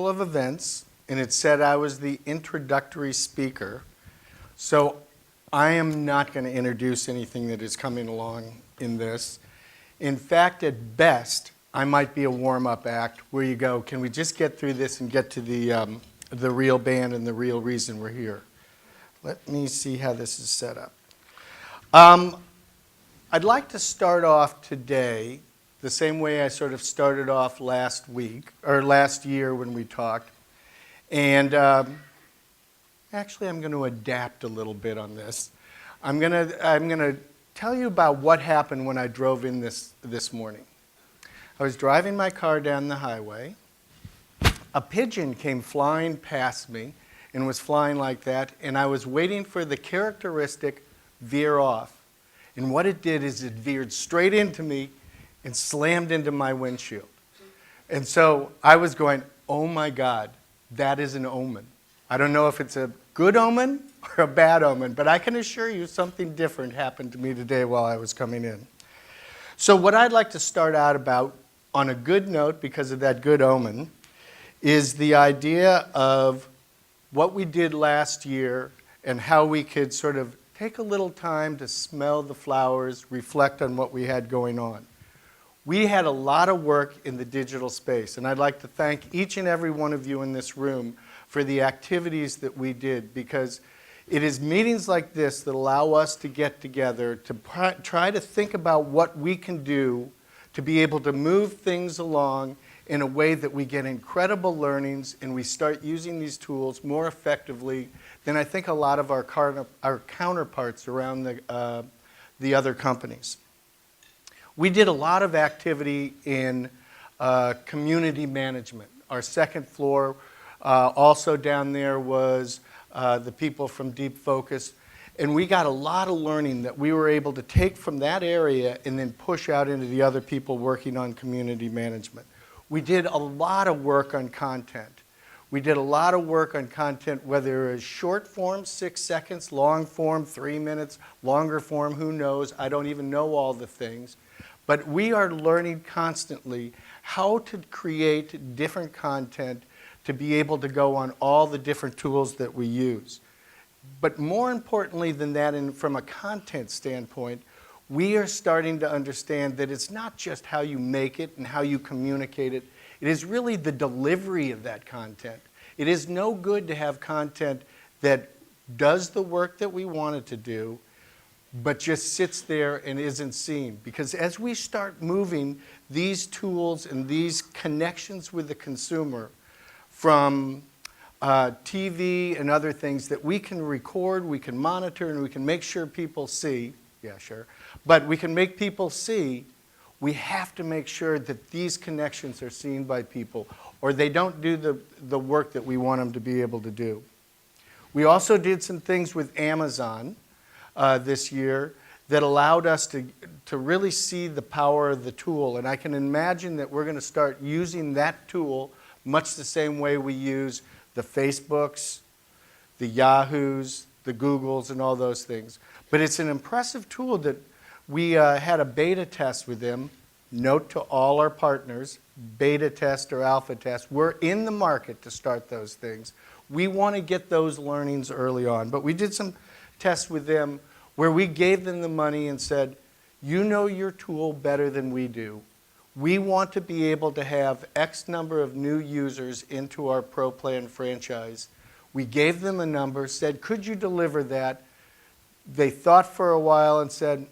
of events, and it said I was the introductory speaker. So I am not going to introduce anything that is coming along in this. In fact, at best, I might be a warm-up act where you go, can we just get through this and get to the real band and the real reason we're here? Let me see how this is set up. I'd like to start off today the same way I sort of started off last year when we talked. And actually, I'm going to adapt a little bit on this. I'm going to tell you about what happened when I drove in this morning. I was driving my car down the highway. A pigeon came flying past me and was flying like that, and I was waiting for the characteristic veer off. And what it did is it veered straight into me and slammed into my windshield. And so I was going, oh my God, that is an omen. I don't know if it's a good omen or a bad omen, but I can assure you something different happened to me today while I was coming in. So what I'd like to start out about on a good note, because of that good omen, is the idea of what we did last year and how we could sort of take a little time to smell the flowers, reflect on what we had going on. We had a lot of work in the digital space, and I'd like to thank each and every one of you in this room for the activities that we did, because it is meetings like this that allow us to get together to try to think about what we can do to be able to move things along in a way that we get incredible learnings and we start using these tools more effectively than I think a lot of our counterparts around the other companies. We did a lot of activity in community management. Our second floor, also down there was the people from Deep Focus. And we got a lot of learning that we were able to take from that area and then push out into the other people working on community management. We did a lot of work on content. We did a lot of work on content, whether it was short form, 6 seconds, long form, 3 minutes, longer form, who knows? I don't even know all the things. But we are learning constantly how to create different content to be able to go on all the different tools that we use. But more importantly than that, and from a content standpoint, we are starting to understand that it's not just how you make it and how you communicate it. It is really the delivery of that content. It is no good to have content that does the work that we want it to do, but just sits there and isn't seen. Because as we start moving these tools and these connections with the consumer from TV and other things that we can record, we can monitor, and we can make sure people see, yeah, sure, but we can make people see, we have to make sure that these connections are seen by people or they don't do the work that we want them to be able to do. We also did some things with Amazon this year that allowed us to really see the power of the tool, and I can imagine that we're going to start using that tool much the same way we use the Facebooks, the Yahoos, the Googles, and all those things. But it's an impressive tool that we had a beta test with them. Note to all our partners, beta test or alpha test. We're in the market to start those things. We want to get those learnings early on. But we did some tests with them where we gave them the money and said, you know your tool better than we do. We want to be able to have X number of new users into our Pro Plan franchise. We gave them a number, said, could you deliver that? They thought for a while and said,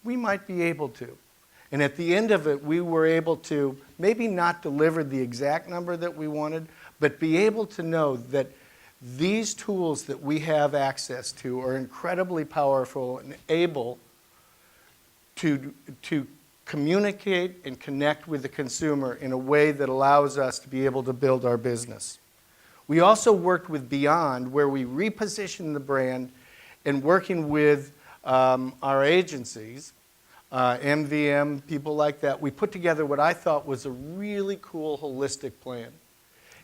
we might be able to. And at the end of it, we were able to maybe not deliver the exact number that we wanted, but be able to know that these tools that we have access to are incredibly powerful and able to communicate and connect with the consumer in a way that allows us to be able to build our business. We also worked with Beyond, where we repositioned the brand and working with our agencies, MVM, people like that. We put together what I thought was a really cool holistic plan.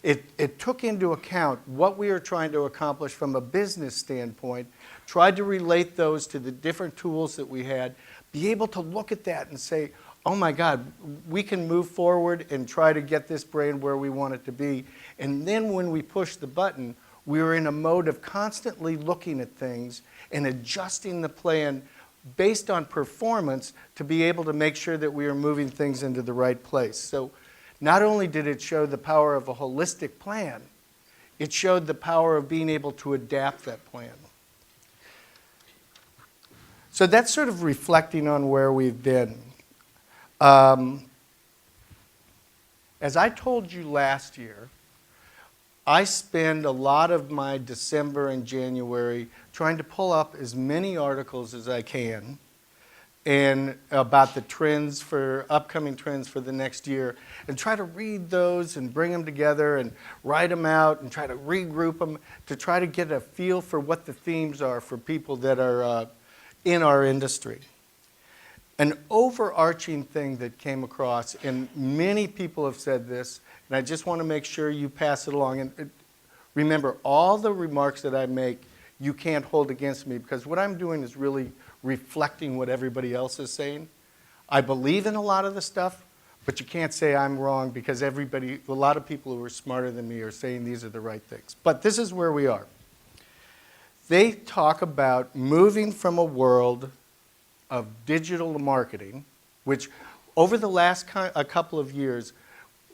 It took into account what we were trying to accomplish from a business standpoint, tried to relate those to the different tools that we had, be able to look at that and say, oh my God, we can move forward and try to get this brand where we want it to be. And then when we push the button, we were in a mode of constantly looking at things and adjusting the plan based on performance to be able to make sure that we are moving things into the right place. So not only did it show the power of a holistic plan, it showed the power of being able to adapt that plan. So that's sort of reflecting on where we've been. As I told you last year, I spend a lot of my December and January trying to pull up as many articles as I can and about the trends for upcoming trends for the next year, and try to read those and bring them together and write them out and try to regroup them to try to get a feel for what the themes are for people that are in our industry. An overarching thing that came across, and many people have said this, and I just want to make sure you pass it along. And remember, all the remarks that I make, you can't hold against me, because what I'm doing is really reflecting what everybody else is saying. I believe in a lot of the stuff, but you can't say I'm wrong, because a lot of people who are smarter than me are saying these are the right things. But this is where we are. They talk about moving from a world of digital marketing, which over the last a couple of years,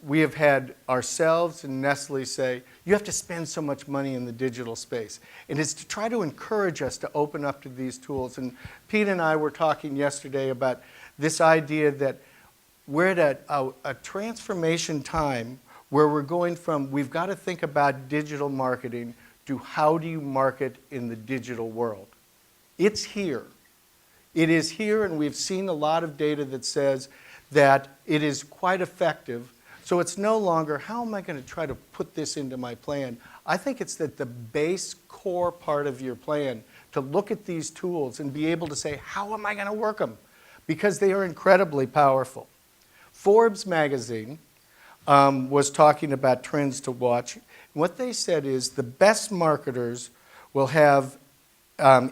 we have had ourselves and Nestle say, you have to spend so much money in the digital space. And it's to try to encourage us to open up to these tools. And Pete and I were talking yesterday about this idea that we're at a transformation time where we're going from, we've got to think about digital marketing to how do you market in the digital world. It's here. It is here, and we've seen a lot of data that says that it is quite effective. So it's no longer, how am I going to try to put this into my plan? I think it's that the base core part of your plan, to look at these tools and be able to say, how am I going to work them? Because they are incredibly powerful. Forbes magazine was talking about trends to watch. What they said is the best marketers will have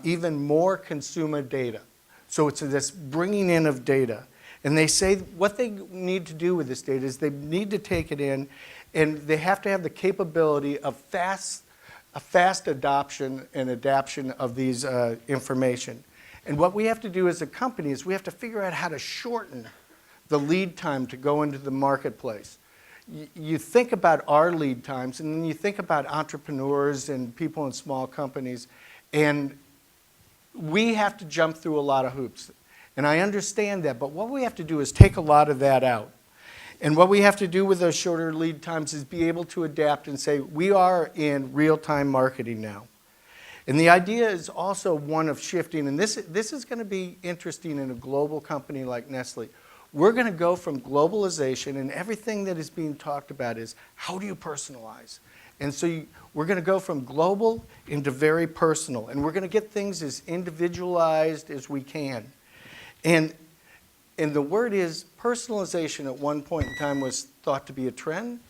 even more consumer data. So it's this bringing in of data. And they say what they need to do with this data is they need to take it in, and they have to have the capability of a fast adoption and adaption of these information. And what we have to do as a company is we have to figure out how to shorten the lead time to go into the marketplace. You think about our lead times, and then you think about entrepreneurs and people in small companies, and we have to jump through a lot of hoops. And I understand that, but what we have to do is take a lot of that out. And what we have to do with those shorter lead times is be able to adapt and say, we are in real-time marketing now. And the idea is also one of shifting, and this is going to be interesting in a global company like Nestle. We're going to go from globalization, and everything that is being talked about is, how do you personalize? And so we're going to go from global into very personal, and we're going to get things as individualized as we can. And the word is, personalization at one point in time was thought to be a trend.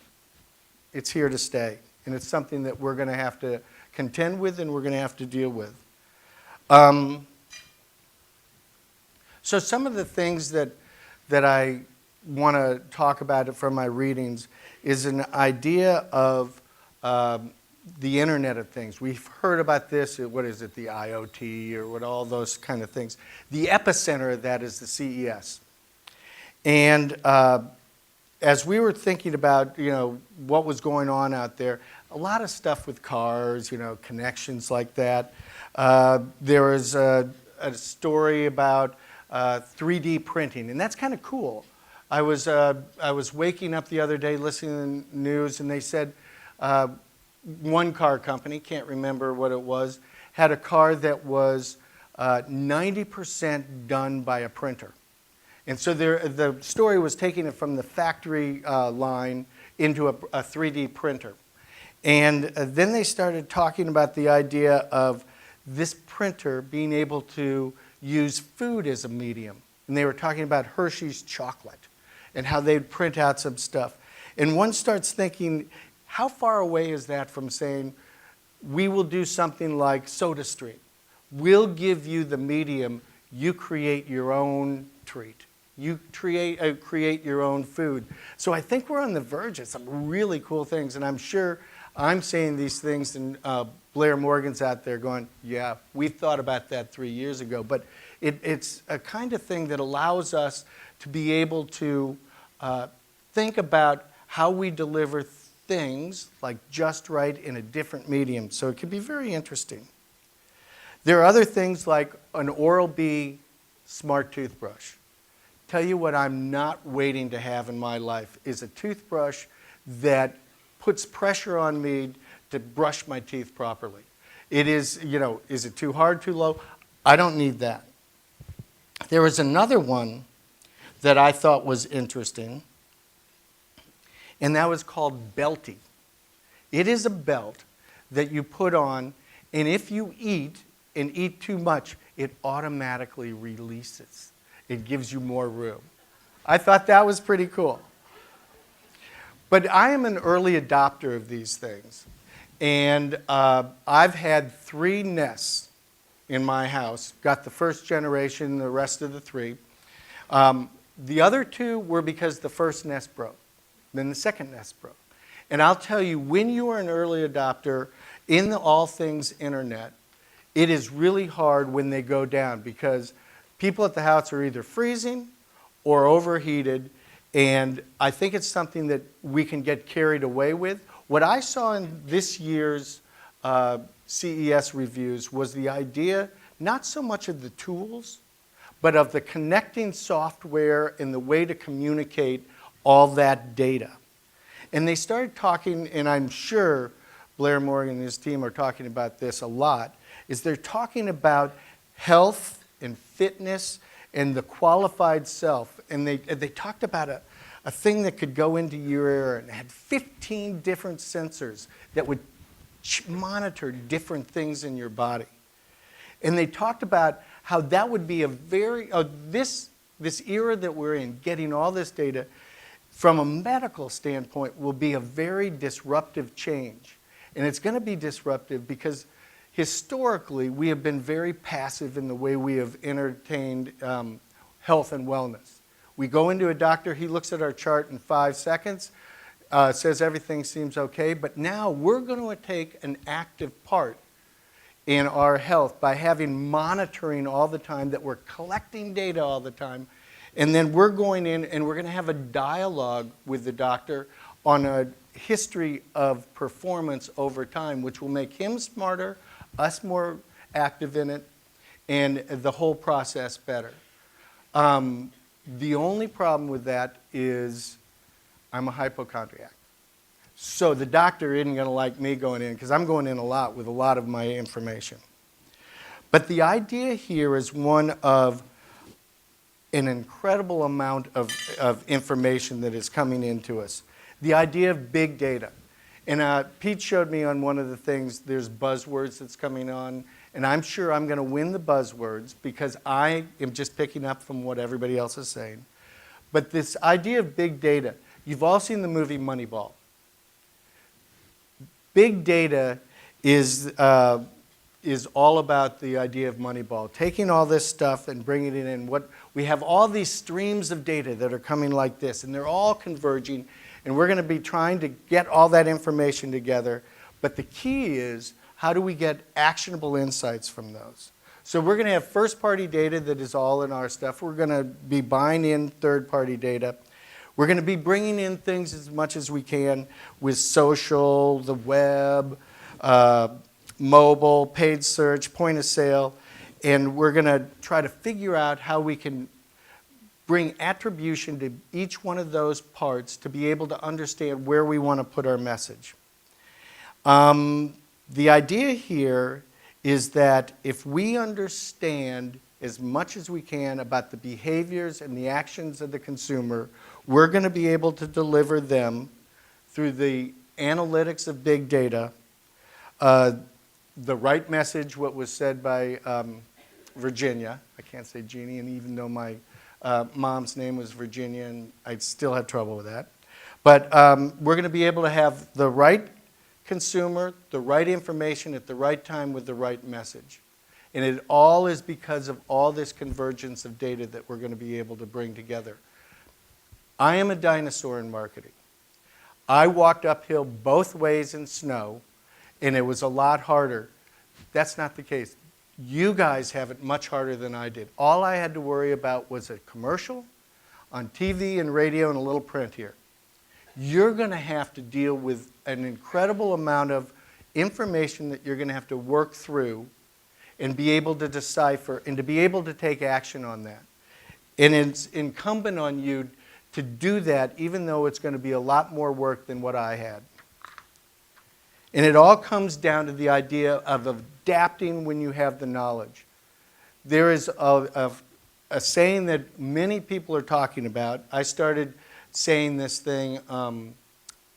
It's here to stay, and it's something that we're going to have to contend with and we're going to have to deal with. So some of the things that I want to talk about from my readings is an idea of the Internet of Things. We've heard about this, what is it, the IoT or what, all those kind of things. The epicenter of that is the CES. And as we were thinking about, what was going on out there, a lot of stuff with cars, connections like that. There was a story about 3D printing, and that's kind of cool. I was waking up the other day listening to the news, and they said one car company, can't remember what it was, had a car that was 90% done by a printer. And so the story was taking it from the factory line into a 3D printer. And then they started talking about the idea of this printer being able to use food as a medium. And they were talking about Hershey's chocolate and how they'd print out some stuff. And one starts thinking, how far away is that from saying, we will do something like SodaStream. We'll give you the medium, you create your own treat. You create your own food. So I think we're on the verge of some really cool things, and I'm sure I'm saying these things, and Blair Morgan's out there going, yeah, we thought about that 3 years ago. But it's a kind of thing that allows us to be able to think about how we deliver things like just right in a different medium. So it can be very interesting. There are other things like an Oral-B smart toothbrush. Tell you what I'm not waiting to have in my life is a toothbrush that puts pressure on me to brush my teeth properly. It is, is it too hard, too low? I don't need that. There was another one that I thought was interesting, and that was called Belty. It is a belt that you put on, and if you eat and eat too much, it automatically releases. It gives you more room. I thought that was pretty cool. But I am an early adopter of these things. And I've had 3 Nests in my house. Got the first generation, the rest of the 3. The other 2 were because the first Nest broke. Then the second Nest broke. And I'll tell you, when you are an early adopter in the all things internet, it is really hard when they go down because people at the house are either freezing or overheated, and I think it's something that we can get carried away with. What I saw in this year's CES reviews was the idea not so much of the tools, but of the connecting software and the way to communicate all that data. And they started talking, and I'm sure Blair Morgan and his team are talking about this a lot, is they're talking about health and fitness and the qualified self. And they talked about a thing that could go into your ear and had 15 different sensors that would monitor different things in your body. And they talked about how that would be a very, this era that we're in, getting all this data, from a medical standpoint, will be a very disruptive change. And it's going to be disruptive because historically, we have been very passive in the way we have entertained health and wellness. We go into a doctor, he looks at our chart in 5 seconds, says everything seems okay, but now we're going to take an active part in our health by having monitoring all the time, that we're collecting data all the time, and then we're going in and we're going to have a dialogue with the doctor on a history of performance over time, which will make him smarter, us more active in it, and the whole process better. The only problem with that is I'm a hypochondriac. So the doctor isn't going to like me going in, because I'm going in a lot with a lot of my information. But the idea here is one of an incredible amount of information that is coming into us. The idea of big data. And Pete showed me on one of the things, there's buzzwords that's coming on, and I'm sure I'm going to win the buzzwords because I am just picking up from what everybody else is saying. But this idea of big data, you've all seen the movie Moneyball. Big data is all about the idea of Moneyball, taking all this stuff and bringing it in. We have all these streams of data that are coming like this, and they're all converging, and we're going to be trying to get all that information together. But the key is, how do we get actionable insights from those? So we're going to have first-party data that is all in our stuff. We're going to be buying in third-party data. We're going to be bringing in things as much as we can with social, the web, mobile, paid search, point of sale, and we're going to try to figure out how we can bring attribution to each one of those parts to be able to understand where we want to put our message. The idea here is that if we understand as much as we can about the behaviors and the actions of the consumer, we're going to be able to deliver them through the analytics of big data, the right message, what was said by Virginia. I can't say Jeannie, and even though my mom's name was Virginia, and I still have trouble with that. But we're going to be able to have the right consumer, the right information at the right time with the right message. And it all is because of all this convergence of data that we're going to be able to bring together. I am a dinosaur in marketing. I walked uphill both ways in snow, and it was a lot harder. That's not the case. You guys have it much harder than I did. All I had to worry about was a commercial on TV and radio and a little print here. You're going to have to deal with an incredible amount of information that you're going to have to work through and be able to decipher and to be able to take action on that. And it's incumbent on you to do that, even though it's going to be a lot more work than what I had. And it all comes down to the idea of adapting when you have the knowledge. There is a saying that many people are talking about. I started saying this thing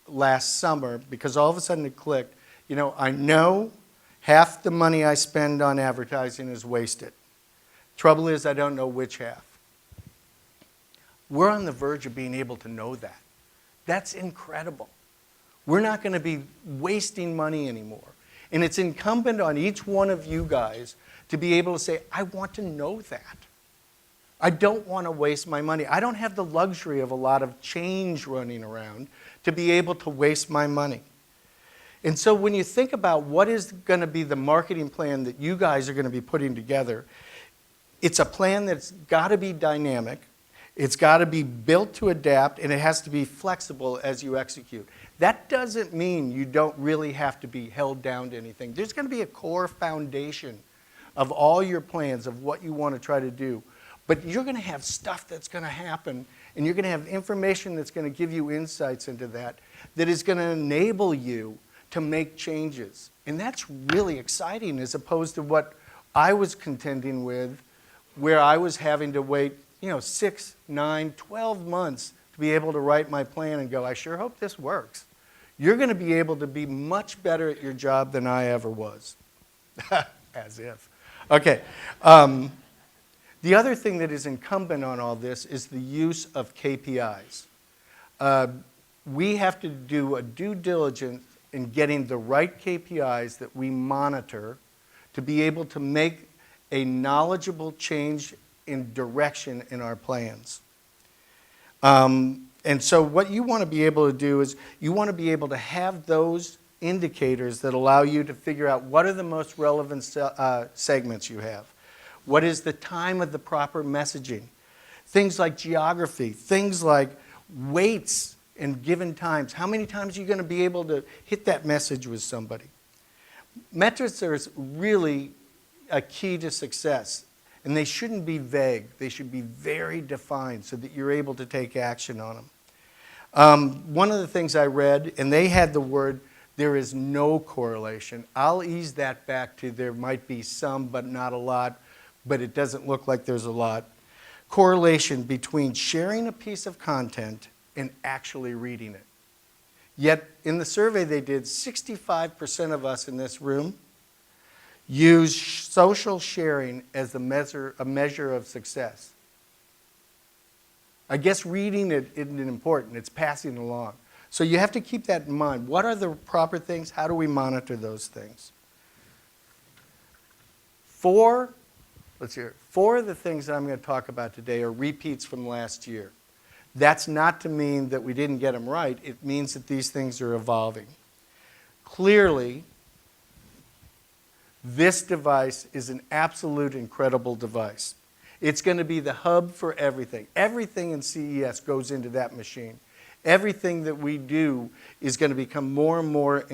last summer because all of a sudden it clicked. You know, I know half the money I spend on advertising is wasted. Trouble is, I don't know which half. We're on the verge of being able to know that. That's incredible. We're not going to be wasting money anymore. And it's incumbent on each one of you guys to be able to say, I want to know that. I don't want to waste my money. I don't have the luxury of a lot of change running around to be able to waste my money. And so when you think about what is going to be the marketing plan that you guys are going to be putting together, it's a plan that's got to be dynamic. It's got to be built to adapt, and it has to be flexible as you execute. That doesn't mean you don't really have to be held down to anything. There's going to be a core foundation of all your plans of what you want to try to do. But you're going to have stuff that's going to happen, and you're going to have information that's going to give you insights into that is going to enable you to make changes. And that's really exciting as opposed to what I was contending with, where I was having to wait 6, 9, 12 months to be able to write my plan and go, I sure hope this works. You're going to be able to be much better at your job than I ever was. As if. Okay. The other thing that is incumbent on all this is the use of KPIs. We have to do a due diligence in getting the right KPIs that we monitor to be able to make a knowledgeable change in direction in our plans. And so what you want to be able to do is you want to be able to have those indicators that allow you to figure out what are the most relevant segments you have. What is the time of the proper messaging? Things like geography, things like weights and given times. How many times are you going to be able to hit that message with somebody? Metrics are really a key to success. And they shouldn't be vague. They should be very defined so that you're able to take action on them. One of the things I read, and they had the word, there is no correlation. I'll ease that back to there might be some, but not a lot, but it doesn't look like there's a lot. Correlation between sharing a piece of content and actually reading it. Yet, in the survey they did, 65% of us in this room use social sharing as a measure of success. I guess reading it isn't important. It's passing along. So you have to keep that in mind. What are the proper things? How do we monitor those things? Four of the things that I'm going to talk about today are repeats from last year. That's not to mean that we didn't get them right. It means that these things are evolving. Clearly, this device is an absolute incredible device. It's going to be the hub for everything. Everything in CES goes into that machine. Everything that we do is going to become more and more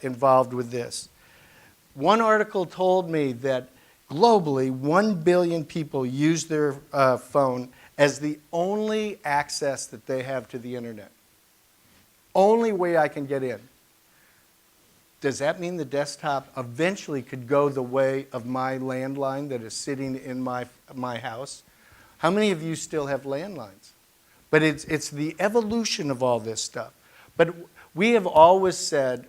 involved with this. One article told me that globally, 1 billion people use their phone as the only access that they have to the internet. Only way I can get in. Does that mean the desktop eventually could go the way of my landline that is sitting in my house? How many of you still have landlines? But it's the evolution of all this stuff. But we have always said,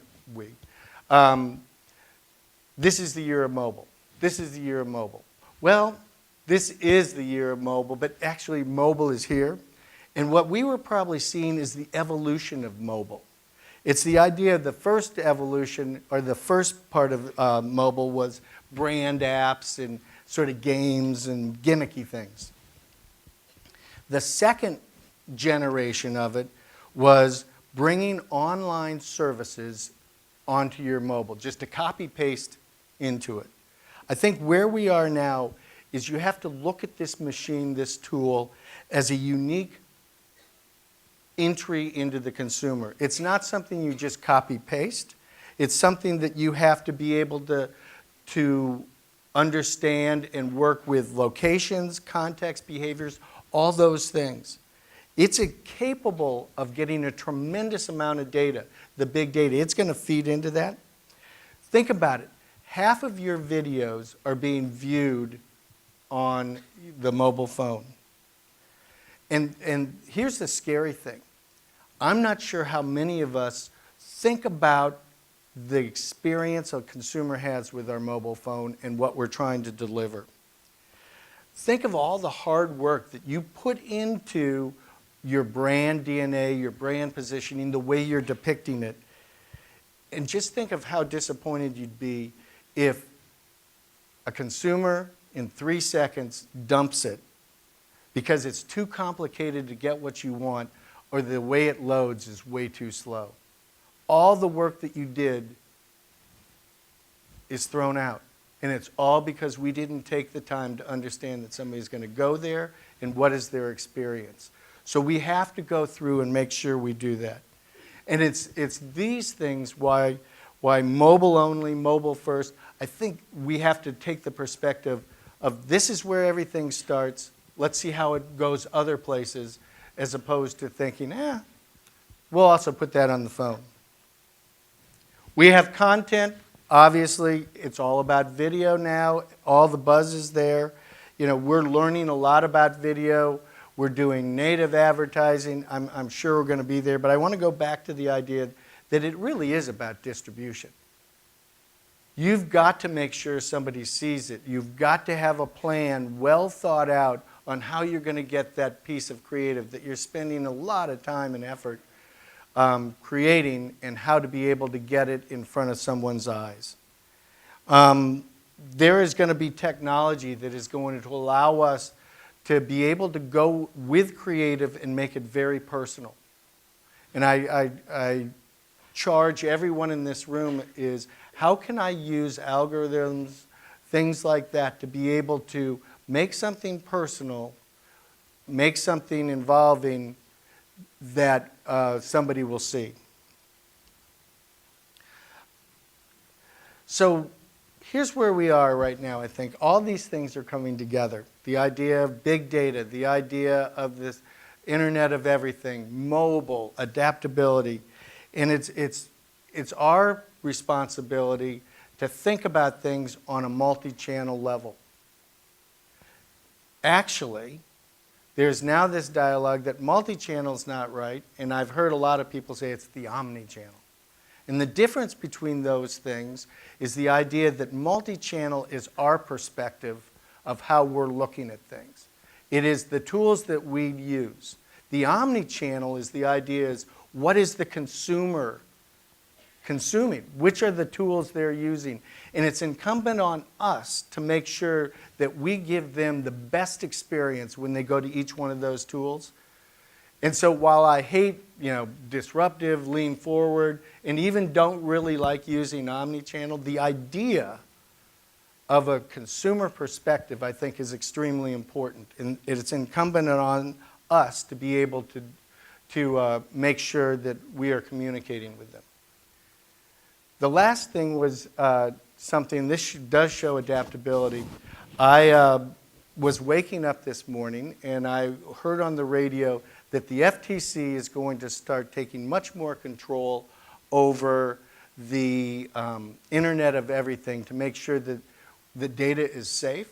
this is the year of mobile. This is the year of mobile. Well, this is the year of mobile, but actually mobile is here. And what we were probably seeing is the evolution of mobile. It's the idea of the first evolution, or the first part of mobile was brand apps and sort of games and gimmicky things. The second generation of it was bringing online services onto your mobile, just to copy paste into it. I think where we are now is you have to look at this machine, this tool, as a unique entry into the consumer. It's not something you just copy paste. It's something that you have to be able to understand and work with locations, context, behaviors, all those things. It's capable of getting a tremendous amount of data, the big data. It's going to feed into that. Think about it. Half of your videos are being viewed on the mobile phone. And here's the scary thing. I'm not sure how many of us think about the experience a consumer has with our mobile phone and what we're trying to deliver. Think of all the hard work that you put into your brand DNA, your brand positioning, the way you're depicting it. And just think of how disappointed you'd be if a consumer in 3 seconds dumps it because it's too complicated to get what you want, or the way it loads is way too slow. All the work that you did is thrown out. And it's all because we didn't take the time to understand that somebody's going to go there and what is their experience. So we have to go through and make sure we do that. And it's these things why mobile only, mobile first. I think we have to take the perspective of this is where everything starts. Let's see how it goes other places, as opposed to thinking, we'll also put that on the phone. We have content. Obviously, it's all about video now. All the buzz is there. You know, we're learning a lot about video. We're doing native advertising. I'm sure we're going to be there. But I want to go back to the idea that it really is about distribution. You've got to make sure somebody sees it. You've got to have a plan well thought out on how you're going to get that piece of creative that you're spending a lot of time and effort creating, and how to be able to get it in front of someone's eyes. There is going to be technology that is going to allow us to be able to go with creative and make it very personal. And I charge everyone in this room is, how can I use algorithms, things like that, to be able to make something personal, make something involving that somebody will see. So here's where we are right now, I think. All these things are coming together. The idea of big data, the idea of this Internet of Everything, mobile, adaptability. And it's our responsibility to think about things on a multi-channel level. Actually, there's now this dialogue that multi-channel is not right, and I've heard a lot of people say it's the omni-channel. And the difference between those things is the idea that multi-channel is our perspective of how we're looking at things. It is the tools that we use. The omni-channel is the idea is, what is the consumer consuming? Which are the tools they're using? And it's incumbent on us to make sure that we give them the best experience when they go to each one of those tools. And so while I hate, disruptive, lean forward, and even don't really like using omni-channel, the idea of a consumer perspective, I think, is extremely important. And it's incumbent on us to be able to make sure that we are communicating with them. The last thing was something, this does show adaptability. I was waking up this morning and I heard on the radio that the FTC is going to start taking much more control over the Internet of Everything to make sure that the data is safe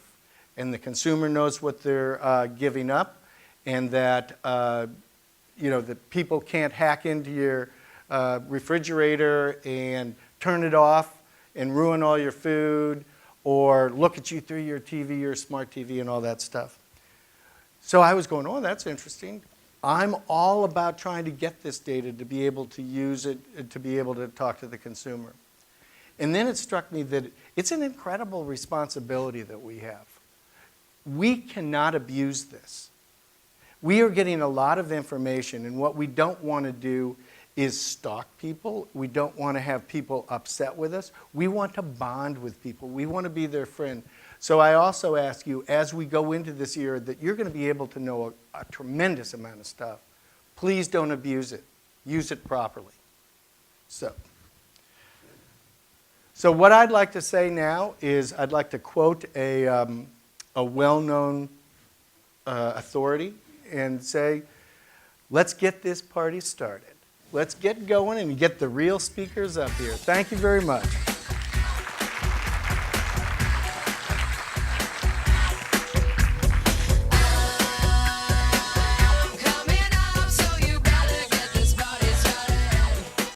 and the consumer knows what they're giving up, and that that people can't hack into your refrigerator and turn it off and ruin all your food, or look at you through your TV, your smart TV, and all that stuff. So I was going, oh, that's interesting. I'm all about trying to get this data to be able to use it, to be able to talk to the consumer. And then it struck me that it's an incredible responsibility that we have. We cannot abuse this. We are getting a lot of information, and what we don't want to do is stalk people. We don't want to have people upset with us. We want to bond with people. We want to be their friend. So I also ask you, as we go into this year, that you're going to be able to know a tremendous amount of stuff. Please don't abuse it. Use it properly. So what I'd like to say now is I'd like to quote a well-known authority and say, let's get this party started. Let's get going and get the real speakers up here. Thank you very much.